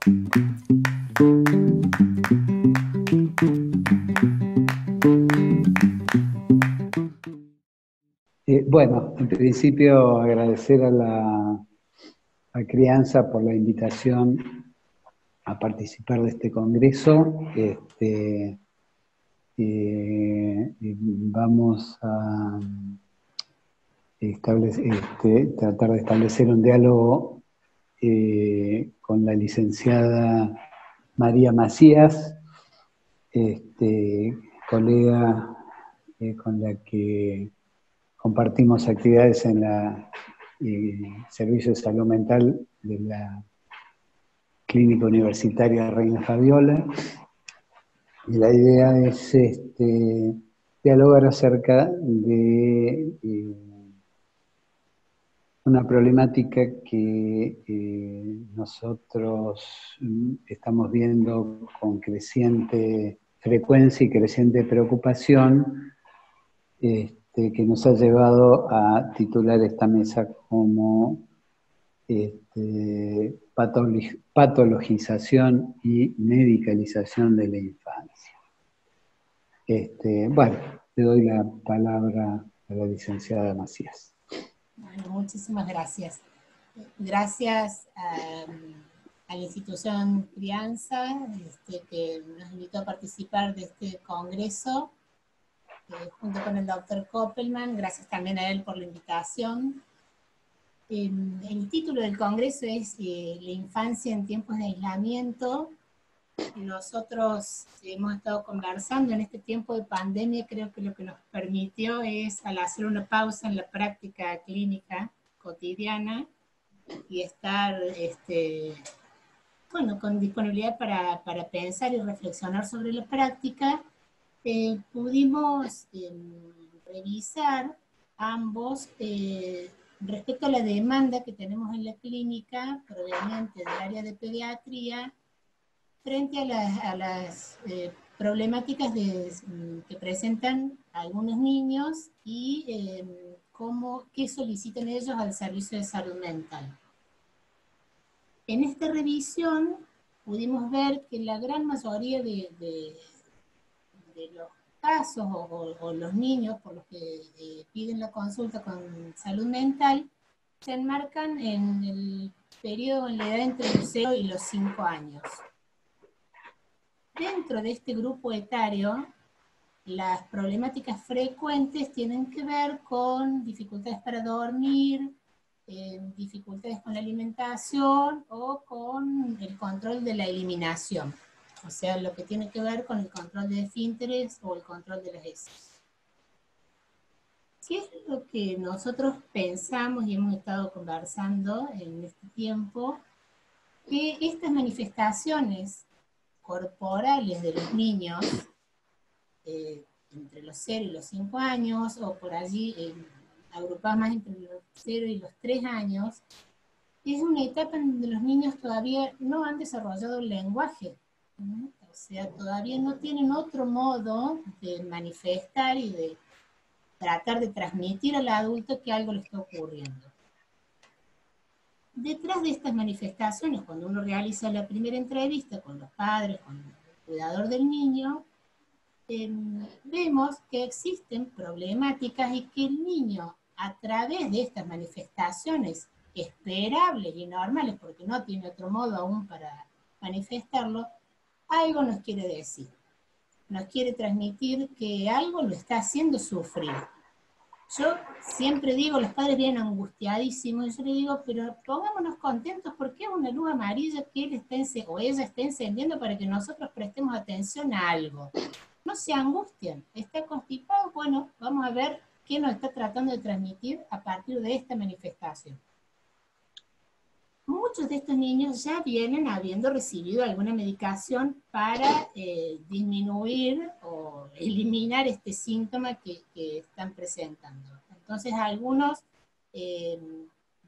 Bueno, en principio agradecer a la Crianza por la invitación a participar de este congreso. Vamos a tratar de establecer un diálogo con la licenciada María Macías, colega con la que compartimos actividades en la Servicio de Salud Mental de la Clínica Universitaria Reina Fabiola. Y la idea es dialogar acerca de una problemática que nosotros estamos viendo con creciente frecuencia y creciente preocupación, que nos ha llevado a titular esta mesa como patologización y medicalización de la infancia. Bueno, le doy la palabra a la licenciada Macías. Bueno, muchísimas gracias. Gracias a la institución Crianza, que nos invitó a participar de este congreso, junto con el doctor Koppelman. Gracias también a él por la invitación. El título del congreso es La infancia en tiempos de aislamiento. Nosotros hemos estado conversando en este tiempo de pandemia. Creo que lo que nos permitió es, al hacer una pausa en la práctica clínica cotidiana y estar bueno, con disponibilidad para pensar y reflexionar sobre la práctica, pudimos revisar ambos respecto a la demanda que tenemos en la clínica proveniente del área de pediatría frente a las problemáticas que presentan algunos niños y qué solicitan ellos al servicio de salud mental. En esta revisión pudimos ver que la gran mayoría de los casos o los niños por los que piden la consulta con salud mental se enmarcan en el periodo, en la edad entre los 0 y los 5 años. Dentro de este grupo etario, las problemáticas frecuentes tienen que ver con dificultades para dormir, dificultades con la alimentación o con el control de la eliminación. O sea, lo que tiene que ver con el control de esfínteres o el control de las heces. ¿Qué es lo que nosotros pensamos y hemos estado conversando en este tiempo? Que estas manifestaciones corporales de los niños, entre los 0 y los 5 años, o por allí agrupadas más entre los 0 y los 3 años, es una etapa en donde los niños todavía no han desarrollado el lenguaje. O sea, todavía no tienen otro modo de manifestar y de tratar de transmitir al adulto que algo le está ocurriendo. Detrás de estas manifestaciones, cuando uno realiza la primera entrevista con los padres, con el cuidador del niño, vemos que existen problemáticas y que el niño, a través de estas manifestaciones esperables y normales, porque no tiene otro modo aún para manifestarlo, algo nos quiere decir. Nos quiere transmitir que algo lo está haciendo sufrir. Yo siempre digo, los padres vienen angustiadísimos, y yo les digo, pero pongámonos contentos porque es una luz amarilla que él o ella está encendiendo para que nosotros prestemos atención a algo. No se angustien, está constipado, bueno, vamos a ver qué nos está tratando de transmitir a partir de esta manifestación. Muchos de estos niños ya vienen habiendo recibido alguna medicación para disminuir o eliminar este síntoma que están presentando. Entonces algunos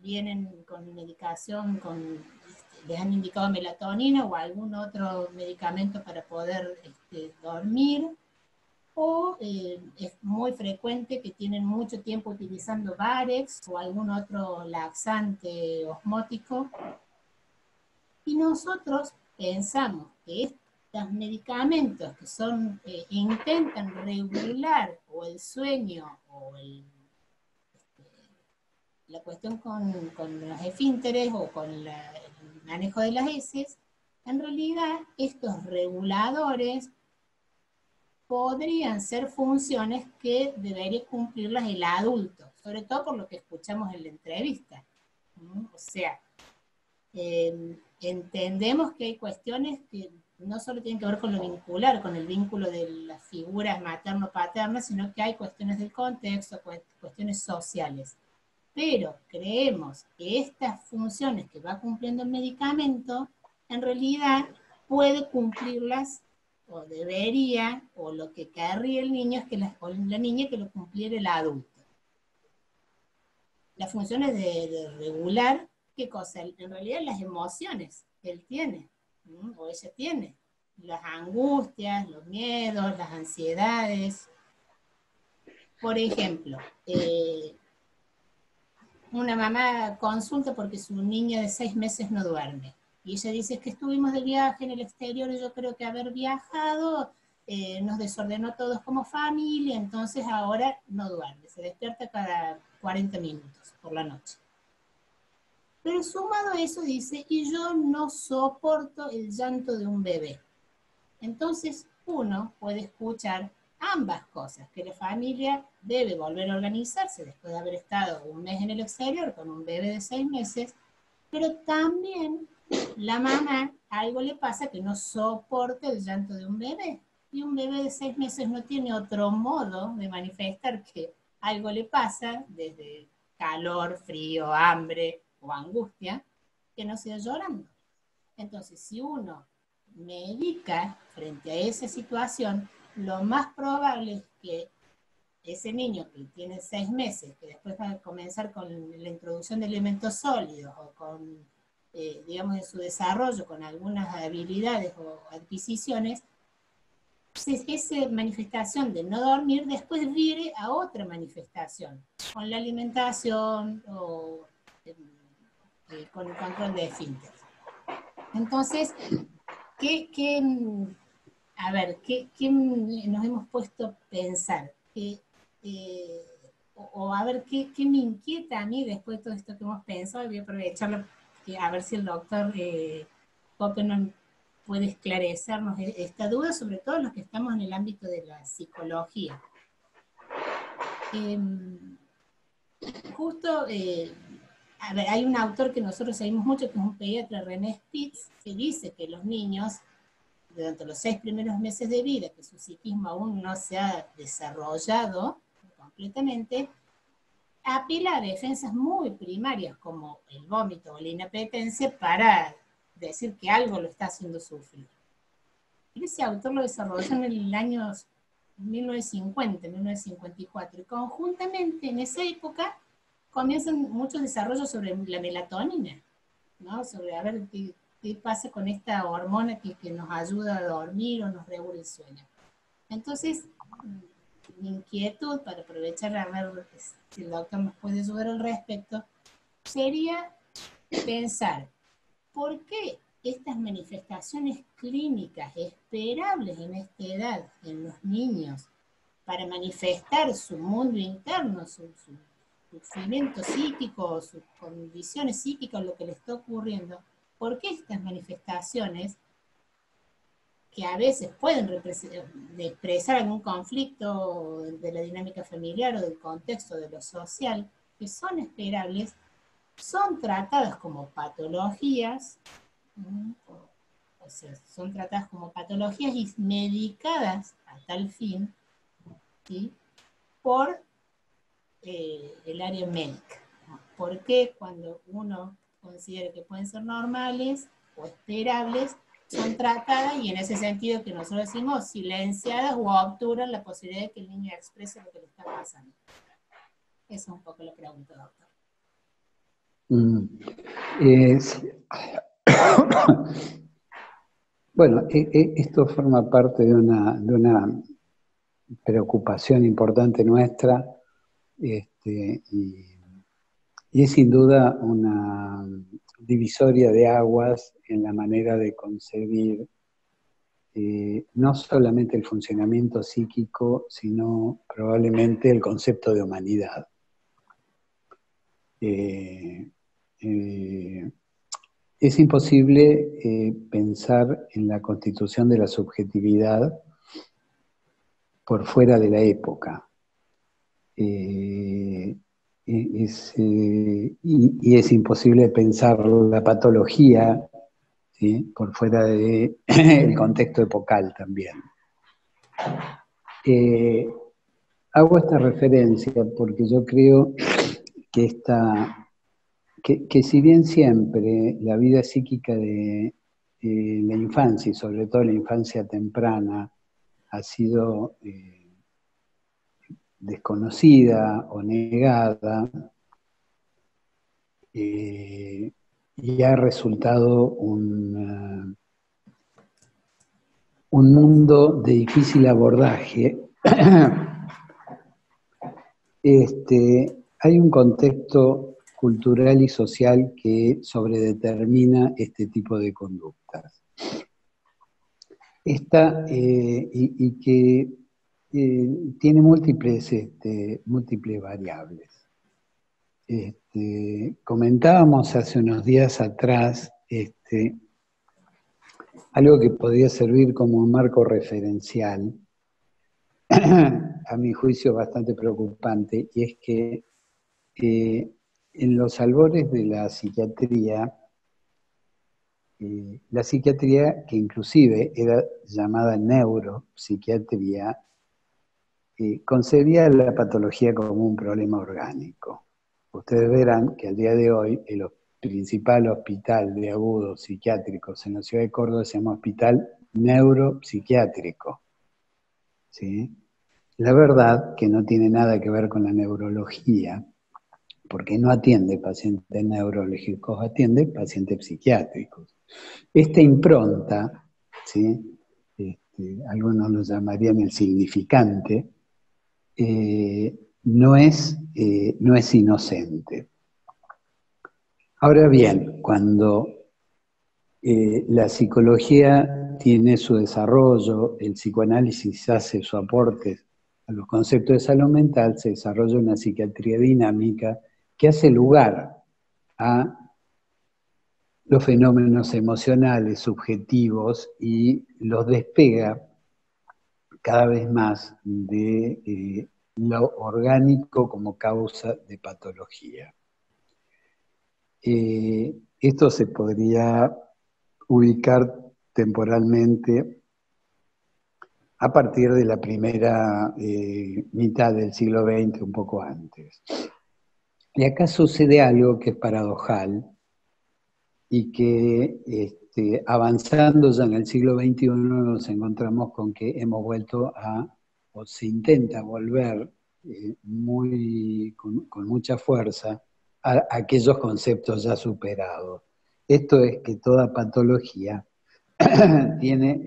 vienen con medicación, les han indicado melatonina o algún otro medicamento para poder dormir, o es muy frecuente que tienen mucho tiempo utilizando Varex o algún otro laxante osmótico. Y nosotros, pensamos que estos medicamentos que son, intentan regular o el sueño o la cuestión con los esfínteres o con el manejo de las heces, en realidad estos reguladores podrían ser funciones que debería cumplirlas el adulto, sobre todo por lo que escuchamos en la entrevista. O sea, entendemos que hay cuestiones que no solo tienen que ver con lo vincular, con el vínculo de las figuras materno-paternas, sino que hay cuestiones del contexto, cuestiones sociales. Pero creemos que estas funciones que va cumpliendo el medicamento, en realidad puede cumplirlas, o debería, o lo que querría el niño es que o la niña que lo cumpliera el adulto. Las funciones de regular, ¿qué cosa? En realidad las emociones que él tiene, o ella tiene, las angustias, los miedos, las ansiedades. Por ejemplo, una mamá consulta porque su niña de 6 meses no duerme. Y ella dice que estuvimos de viaje en el exterior y yo creo que haber viajado nos desordenó a todos como familia, entonces ahora no duerme, se despierta cada 40 minutos por la noche. Pero sumado a eso dice, y yo no soporto el llanto de un bebé. Entonces uno puede escuchar ambas cosas, que la familia debe volver a organizarse después de haber estado un mes en el exterior con un bebé de 6 meses, pero también la mamá algo le pasa que no soporta el llanto de un bebé. Y un bebé de 6 meses no tiene otro modo de manifestar que algo le pasa, desde calor, frío, hambre o angustia, que no sea llorando. Entonces, si uno medica frente a esa situación, lo más probable es que ese niño que tiene 6 meses, que después va a comenzar con la introducción de elementos sólidos o con, digamos, en su desarrollo con algunas habilidades o adquisiciones, esa manifestación de no dormir después vire a otra manifestación, con la alimentación o con el control de esfínteres. Entonces, ¿qué nos hemos puesto a pensar? A ver, ¿qué me inquieta a mí después de todo esto que hemos pensado? Voy a aprovecharlo a ver si el doctor Poppenheim puede esclarecernos esta duda, sobre todo los que estamos en el ámbito de la psicología. Justo, a ver, hay un autor que nosotros seguimos mucho, que es un pediatra, René Spitz, que dice que los niños, durante los 6 primeros meses de vida, que su psiquismo aún no se ha desarrollado completamente, apela a defensas muy primarias como el vómito o la inapetencia para decir que algo lo está haciendo sufrir. Ese autor lo desarrolló en el año 1950, 1954, y conjuntamente en esa época comienzan muchos desarrollos sobre la melatonina, ¿no? Sobre a ver qué pasa con esta hormona que nos ayuda a dormir o nos regula el sueño. Entonces, mi inquietud, para aprovechar a ver si el doctor nos puede ayudar al respecto, sería pensar, ¿por qué estas manifestaciones clínicas esperables en esta edad, en los niños, para manifestar su mundo interno, su sufrimiento psíquico, sus condiciones psíquicas, lo que le está ocurriendo, por qué estas manifestaciones, que a veces pueden expresar algún conflicto de la dinámica familiar o del contexto de lo social, que son esperables, son tratadas como patologías, o sea, son tratadas como patologías y medicadas a tal fin, ¿sí? Por el área médica. ¿Por qué cuando uno considera que pueden ser normales o esperables, son tratadas y en ese sentido que nosotros decimos silenciadas o obturan la posibilidad de que el niño exprese lo que le está pasando? Esa es un poco la pregunta, doctor. Bueno, esto forma parte de una preocupación importante nuestra, y es sin duda divisoria de aguas en la manera de concebir no solamente el funcionamiento psíquico, sino probablemente el concepto de humanidad. Es imposible pensar en la constitución de la subjetividad por fuera de la época. Y es imposible pensar la patología, ¿sí?, por fuera del contexto epocal también. Hago esta referencia porque yo creo que si bien siempre la vida psíquica de la infancia, y sobre todo la infancia temprana, ha sido desconocida o negada, y ha resultado un mundo de difícil abordaje, hay un contexto cultural y social que sobredetermina este tipo de conductas. Y que tiene múltiples variables. Comentábamos hace unos días atrás algo que podría servir como un marco referencial, a mi juicio bastante preocupante, y es que en los albores de la psiquiatría que inclusive era llamada neuropsiquiatría, concebía la patología como un problema orgánico. Ustedes verán que al día de hoy el principal hospital de agudos psiquiátricos en la ciudad de Córdoba se llama Hospital Neuropsiquiátrico, ¿sí? La verdad que no tiene nada que ver con la neurología, porque no atiende pacientes neurológicos, atiende pacientes psiquiátricos. Esta impronta, ¿sí?, algunos lo llamarían el significante, no es inocente. Ahora bien, cuando la psicología tiene su desarrollo, el psicoanálisis hace su aporte a los conceptos de salud mental, se desarrolla una psiquiatría dinámica que hace lugar a los fenómenos emocionales, subjetivos, y los despega cada vez más de lo orgánico como causa de patología. Esto se podría ubicar temporalmente a partir de la primera mitad del siglo XX, un poco antes. Y acá sucede algo que es paradojal y que avanzando ya en el siglo XXI nos encontramos con que hemos vuelto o se intenta volver con mucha fuerza a aquellos conceptos ya superados. Esto es que toda patología tiene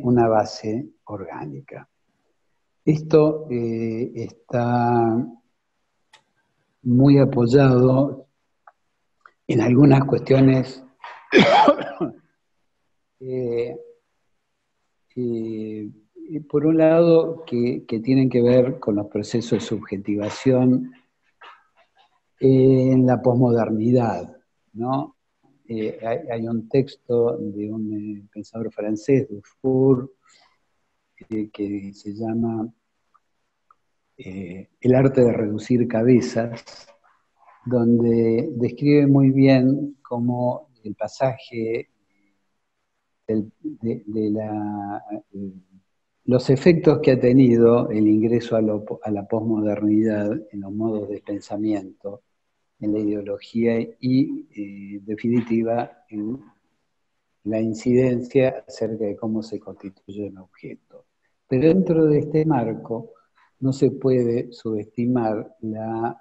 una base orgánica. Esto está muy apoyado en algunas cuestiones por un lado que tienen que ver con los procesos de subjetivación en la posmodernidad, ¿no? Hay un texto de un pensador francés, Dufour, que se llama El arte de reducir cabezas, donde describe muy bien cómo el pasaje los efectos que ha tenido el ingreso a la posmodernidad en los modos de pensamiento, en la ideología y, en definitiva, en la incidencia acerca de cómo se constituye un objeto. Pero dentro de este marco no se puede subestimar la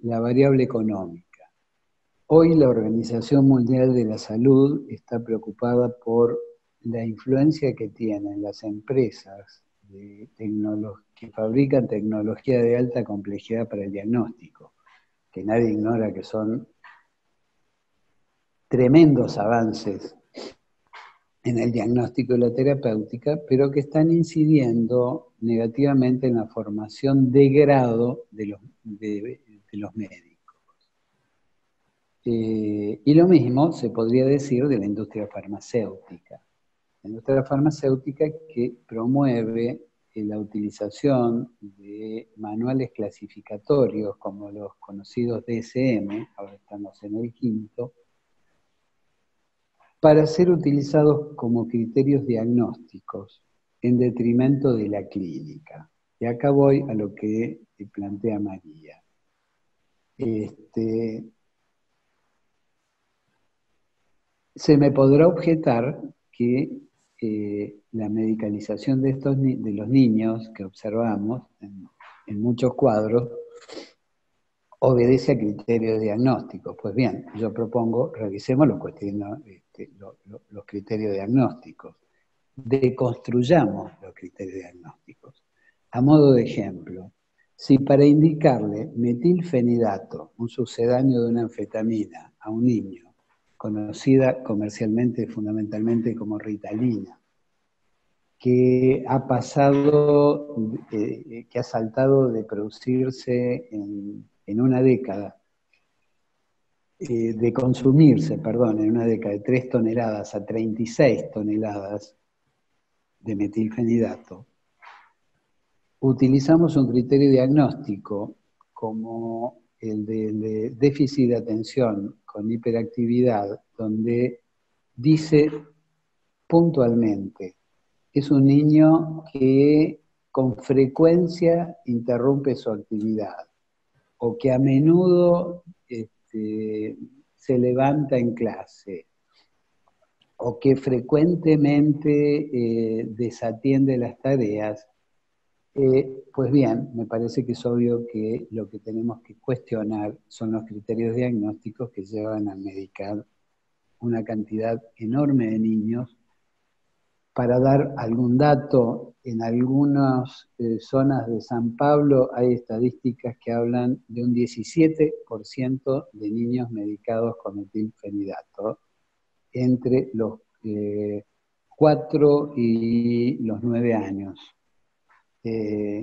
variable económica. Hoy la Organización Mundial de la Salud está preocupada por la influencia que tienen las empresas que fabrican tecnología de alta complejidad para el diagnóstico. que nadie ignora que son tremendos avances en el diagnóstico y la terapéutica, pero que están incidiendo negativamente en la formación de grado de los médicos. Y lo mismo se podría decir de la industria farmacéutica. La industria farmacéutica que promueve la utilización de manuales clasificatorios como los conocidos DSM, ahora estamos en el quinto, para ser utilizados como criterios diagnósticos en detrimento de la clínica. Y acá voy a lo que plantea María. Se me podrá objetar que la medicalización de los niños que observamos en muchos cuadros obedece a criterios diagnósticos. Pues bien, yo propongo, revisemos los criterios diagnósticos, deconstruyamos los criterios diagnósticos. A modo de ejemplo, si para indicarle metilfenidato, un sucedáneo de una anfetamina, a un niño, conocida comercialmente fundamentalmente como Ritalina, que ha pasado, que ha saltado de producirse en una década, de consumirse, perdón, en una década de 3 toneladas a 36 toneladas de metilfenidato, utilizamos un criterio diagnóstico como el de déficit de atención con hiperactividad, donde dice puntualmente, es un niño que con frecuencia interrumpe su actividad o que a menudo se levanta en clase o que frecuentemente desatiende las tareas. Pues bien, me parece que es obvio que lo que tenemos que cuestionar son los criterios diagnósticos que llevan a medicar una cantidad enorme de niños. Para dar algún dato, en algunas zonas de San Pablo hay estadísticas que hablan de un 17% de niños medicados con metilfenidato entre los 4 y los 9 años.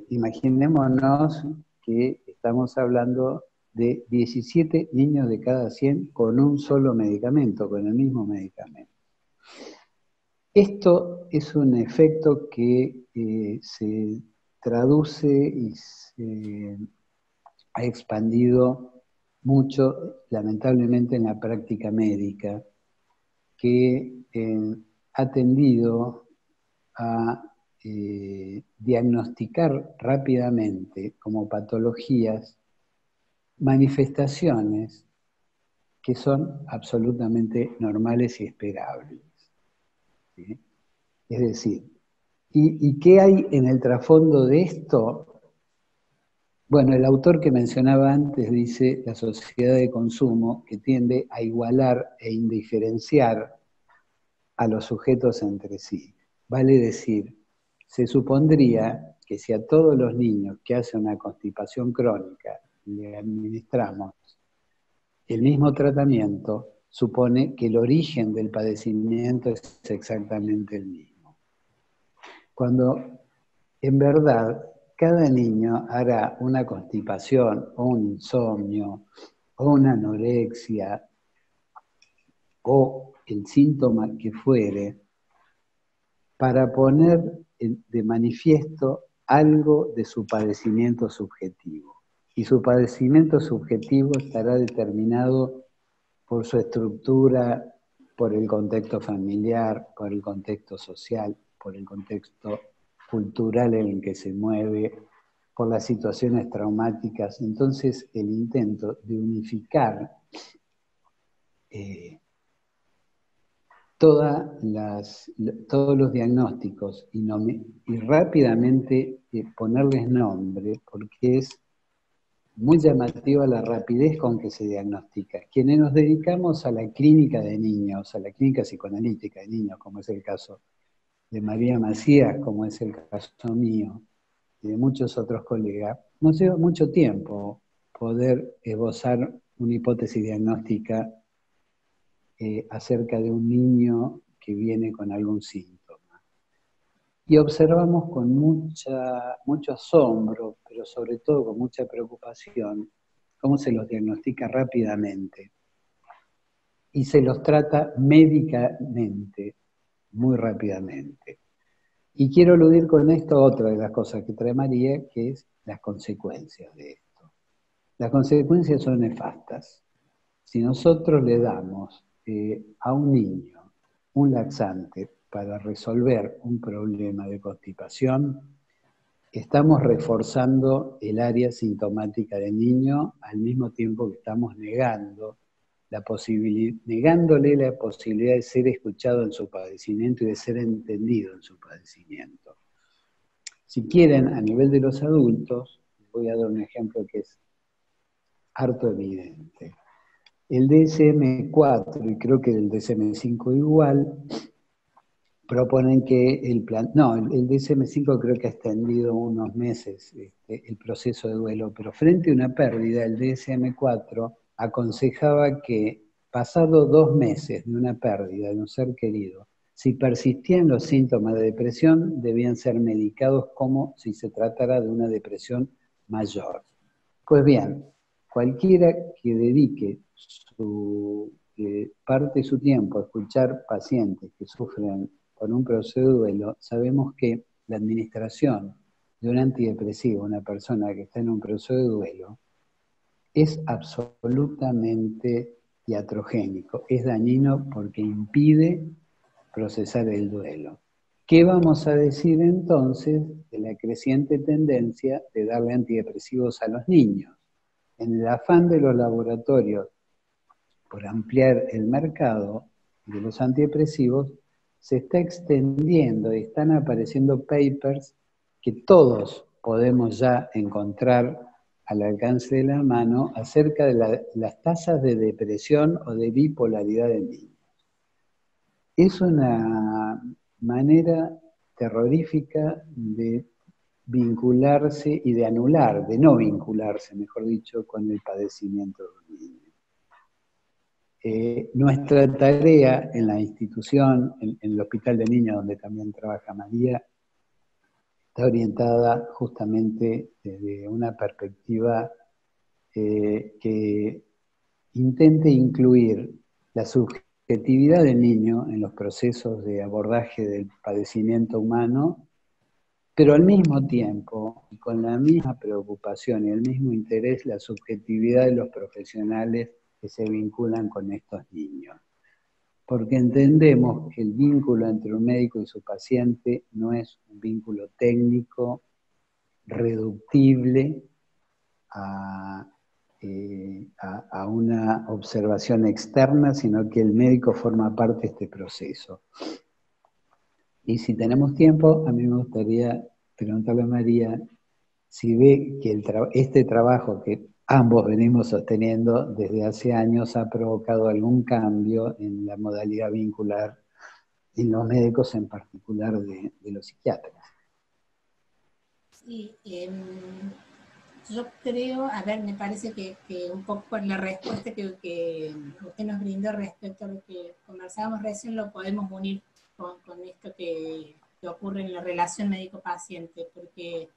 Imaginémonos que estamos hablando de 17 niños de cada 100 con un solo medicamento, con el mismo medicamento. Esto es un efecto que se traduce y se ha expandido mucho, lamentablemente, en la práctica médica, que ha tendido a diagnosticar rápidamente como patologías manifestaciones que son absolutamente normales y esperables. ¿Sí? Es decir, ¿y qué hay en el trasfondo de esto? Bueno, el autor que mencionaba antes dice la sociedad de consumo que tiende a igualar e indiferenciar a los sujetos entre sí. Vale decir, se supondría que si a todos los niños que hacen una constipación crónica le administramos el mismo tratamiento, supone que el origen del padecimiento es exactamente el mismo. Cuando en verdad cada niño hará una constipación o un insomnio o una anorexia o el síntoma que fuere para poner de manifiesto algo de su padecimiento subjetivo. Y su padecimiento subjetivo estará determinado por su estructura, por el contexto familiar, por el contexto social, por el contexto cultural en el que se mueve, por las situaciones traumáticas. Entonces, el intento de unificar todos los diagnósticos y rápidamente ponerles nombre, porque es muy llamativa la rapidez con que se diagnostica. Quienes nos dedicamos a la clínica de niños, a la clínica psicoanalítica de niños, como es el caso de María Macías, como es el caso mío, y de muchos otros colegas, nos lleva mucho tiempo poder esbozar una hipótesis diagnóstica acerca de un niño que viene con algún síntoma. Y observamos con mucho asombro, pero sobre todo con mucha preocupación, cómo se los diagnostica rápidamente y se los trata médicamente, muy rápidamente. Y quiero aludir con esto a otra de las cosas que trae María, que es las consecuencias de esto. Las consecuencias son nefastas. Si nosotros le damos a un niño un laxante para resolver un problema de constipación, estamos reforzando el área sintomática del niño al mismo tiempo que estamos negándole la posibilidad de ser escuchado en su padecimiento y de ser entendido en su padecimiento. Si quieren, a nivel de los adultos, les voy a dar un ejemplo que es harto evidente. El DSM-4, y creo que el DSM-5 igual, proponen que el DSM-5 creo que ha extendido unos meses el proceso de duelo, pero frente a una pérdida, el DSM-4 aconsejaba que pasado 2 meses de una pérdida de un ser querido, si persistían los síntomas de depresión, debían ser medicados como si se tratara de una depresión mayor. Pues bien, cualquiera que dedique parte de su tiempo a escuchar pacientes que sufren con un proceso de duelo, sabemos que la administración de un antidepresivo a una persona que está en un proceso de duelo es absolutamente iatrogénico, es dañino porque impide procesar el duelo. ¿Qué vamos a decir entonces de la creciente tendencia de darle antidepresivos a los niños? En el afán de los laboratorios por ampliar el mercado de los antidepresivos, se está extendiendo y están apareciendo papers que todos podemos ya encontrar al alcance de la mano acerca de las tasas de depresión o de bipolaridad en niños. Es una manera terrorífica de vincularse y de anular, de no vincularse, mejor dicho, con el padecimiento de un niño. Nuestra tarea en la institución, en el Hospital de Niños, donde también trabaja María, está orientada justamente desde una perspectiva que intente incluir la subjetividad del niño en los procesos de abordaje del padecimiento humano, pero al mismo tiempo, y con la misma preocupación y el mismo interés, la subjetividad de los profesionales que se vinculan con estos niños. Porque entendemos que el vínculo entre un médico y su paciente no es un vínculo técnico, reductible a una observación externa, sino que el médico forma parte de este proceso. Y si tenemos tiempo, a mí me gustaría preguntarle a María si ve que este trabajo que ambos venimos sosteniendo desde hace años ha provocado algún cambio en la modalidad vincular en los médicos, en particular de los psiquiatras. Sí, yo creo, a ver, me parece que un poco por la respuesta que usted nos brindó respecto a lo que conversábamos recién, lo podemos unir con esto que ocurre en la relación médico-paciente, porque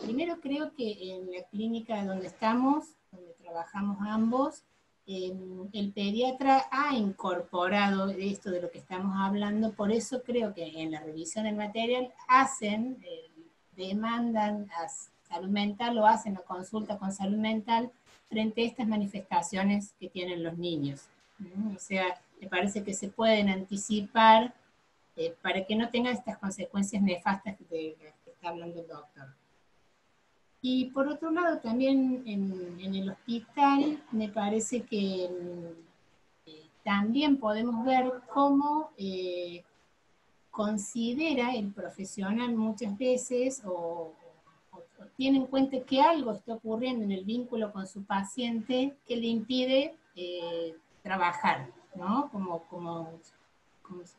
primero creo que en la clínica donde estamos, donde trabajamos ambos, el pediatra ha incorporado esto de lo que estamos hablando, por eso creo que en la revisión del material demandan a salud mental o hacen la consulta con salud mental frente a estas manifestaciones que tienen los niños. O sea, me parece que se pueden anticipar para que no tengan estas consecuencias nefastas de las que está hablando el doctor. Y por otro lado, también en el hospital me parece que también podemos ver cómo considera el profesional muchas veces o tiene en cuenta que algo está ocurriendo en el vínculo con su paciente que le impide trabajar, ¿no? Como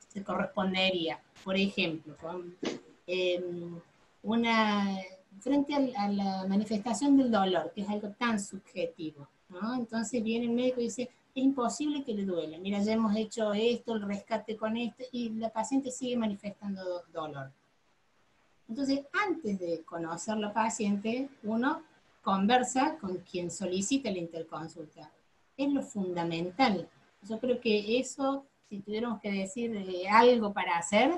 se correspondería. Por ejemplo, frente a la manifestación del dolor, que es algo tan subjetivo, ¿no? Entonces viene el médico y dice, es imposible que le duela, mira, ya hemos hecho esto, el rescate con esto, y la paciente sigue manifestando dolor. Entonces, antes de conocer la paciente, uno conversa con quien solicita la interconsulta. Es lo fundamental. Yo creo que eso, si tuviéramos que decir algo para hacer,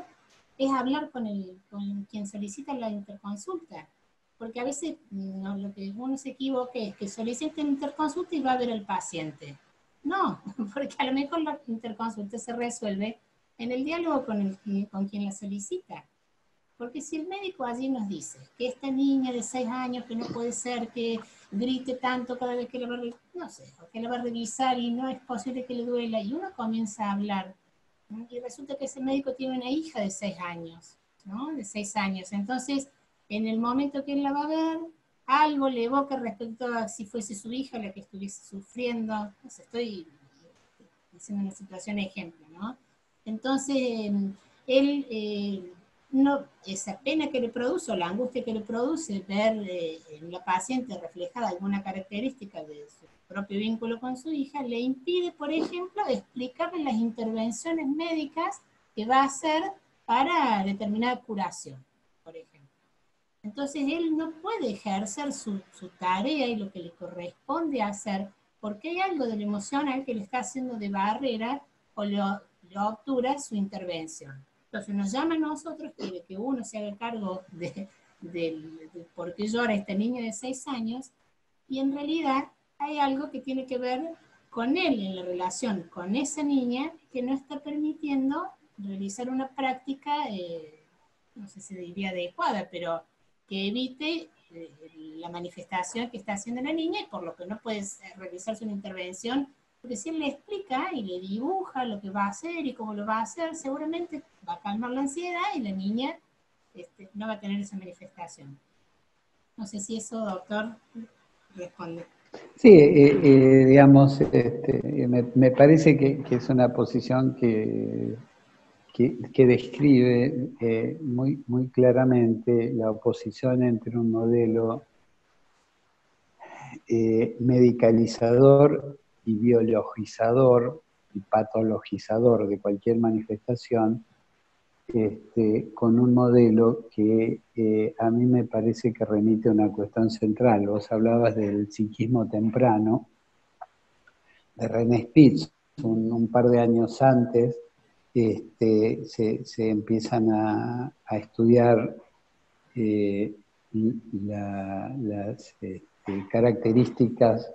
es hablar con quien solicita la interconsulta. Porque a veces no, lo que uno se equivoca es que solicita la interconsulta y va a ver al paciente. No, porque a lo mejor la interconsulta se resuelve en el diálogo con quien la solicita. Porque si el médico allí nos dice que esta niña de 6 años, que no puede ser que grite tanto cada vez que la va a, no sé, o que la va a revisar y no es posible que le duela, y uno comienza a hablar, ¿no? Y resulta que ese médico tiene una hija de 6 años, ¿no? De 6 años. Entonces, en el momento que él la va a ver, algo le evoca respecto a si fuese su hija la que estuviese sufriendo. No sé, estoy diciendo una situación ejemplo, ¿no? Entonces, él no, esa pena que le produce o la angustia que le produce ver en la paciente reflejada alguna característica de su propio vínculo con su hija, le impide, por ejemplo, explicarle las intervenciones médicas que va a hacer para determinada curación, por ejemplo. Entonces él no puede ejercer su tarea y lo que le corresponde hacer porque hay algo de lo emocional que le está haciendo de barrera o le obtura su intervención. Entonces nos llama a nosotros, quiere que uno se haga cargo de por qué llora esta niña de 6 años, y en realidad hay algo que tiene que ver con él en la relación con esa niña que no está permitiendo realizar una práctica, no sé si diría adecuada, pero que evite la manifestación que está haciendo la niña, y por lo que no puede realizarse una intervención, porque si él le explica y le dibuja lo que va a hacer y cómo lo va a hacer, seguramente va a calmar la ansiedad y la niña no va a tener esa manifestación. No sé si eso, doctor, responde. Sí, digamos, me parece que es una posición que describe muy, muy claramente la oposición entre un modelo medicalizador y biologizador y patologizador de cualquier manifestación, con un modelo que a mí me parece que remite a una cuestión central. Vos hablabas del psiquismo temprano, de René Spitz, un par de años antes, se empiezan a estudiar las características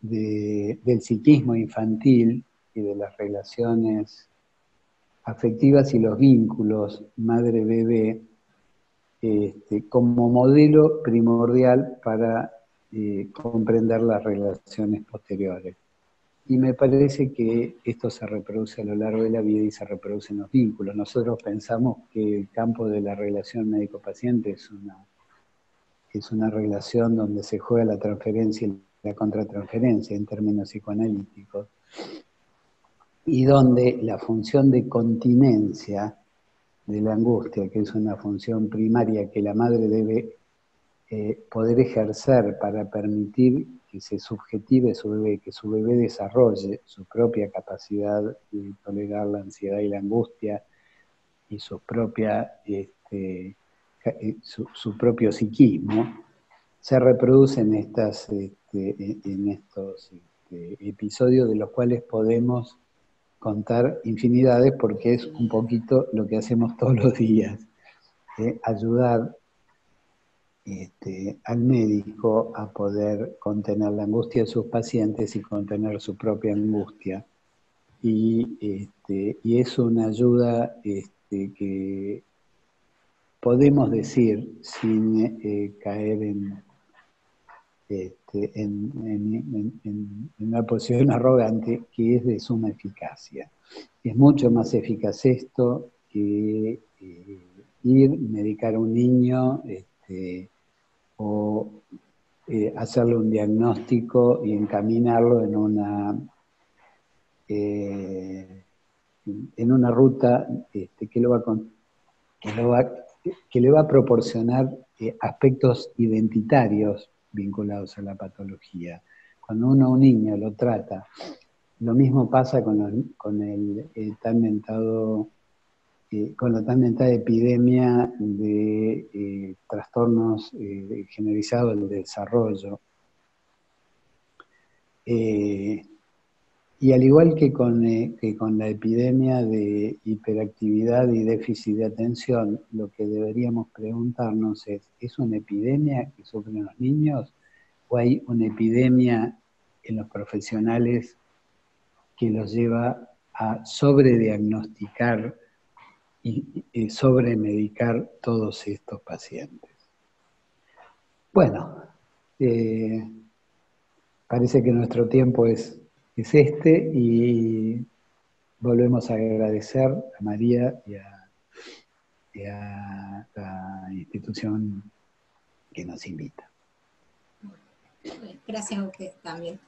del psiquismo infantil y de las relaciones afectivas y los vínculos madre-bebé como modelo primordial para comprender las relaciones posteriores. Y me parece que esto se reproduce a lo largo de la vida y se reproduce en los vínculos. Nosotros pensamos que el campo de la relación médico-paciente es una relación donde se juega la transferencia y la contratransferencia en términos psicoanalíticos, y donde la función de continencia de la angustia, que es una función primaria que la madre debe poder ejercer para permitir que se subjetive su bebé, que su bebé desarrolle su propia capacidad de tolerar la ansiedad y la angustia y su propio psiquismo, se reproduce en estos episodios de los cuales podemos contar infinidades, porque es un poquito lo que hacemos todos los días, ayudar al médico a poder contener la angustia de sus pacientes y contener su propia angustia. Y es una ayuda que podemos decir, sin caer en una posición arrogante, que es de suma eficacia. Es mucho más eficaz esto que ir, medicar a un niño, o hacerle un diagnóstico y encaminarlo en una ruta que le va a proporcionar aspectos identitarios vinculados a la patología. Cuando uno a un niño lo trata, lo mismo pasa con con la tan mentada epidemia de trastornos generalizados del desarrollo. Y al igual que con la epidemia de hiperactividad y déficit de atención, lo que deberíamos preguntarnos ¿es una epidemia que sufren los niños o hay una epidemia en los profesionales que los lleva a sobrediagnosticar y sobremedicar todos estos pacientes? Bueno, parece que nuestro tiempo es este y volvemos a agradecer a María y a la institución que nos invita. Gracias a usted también.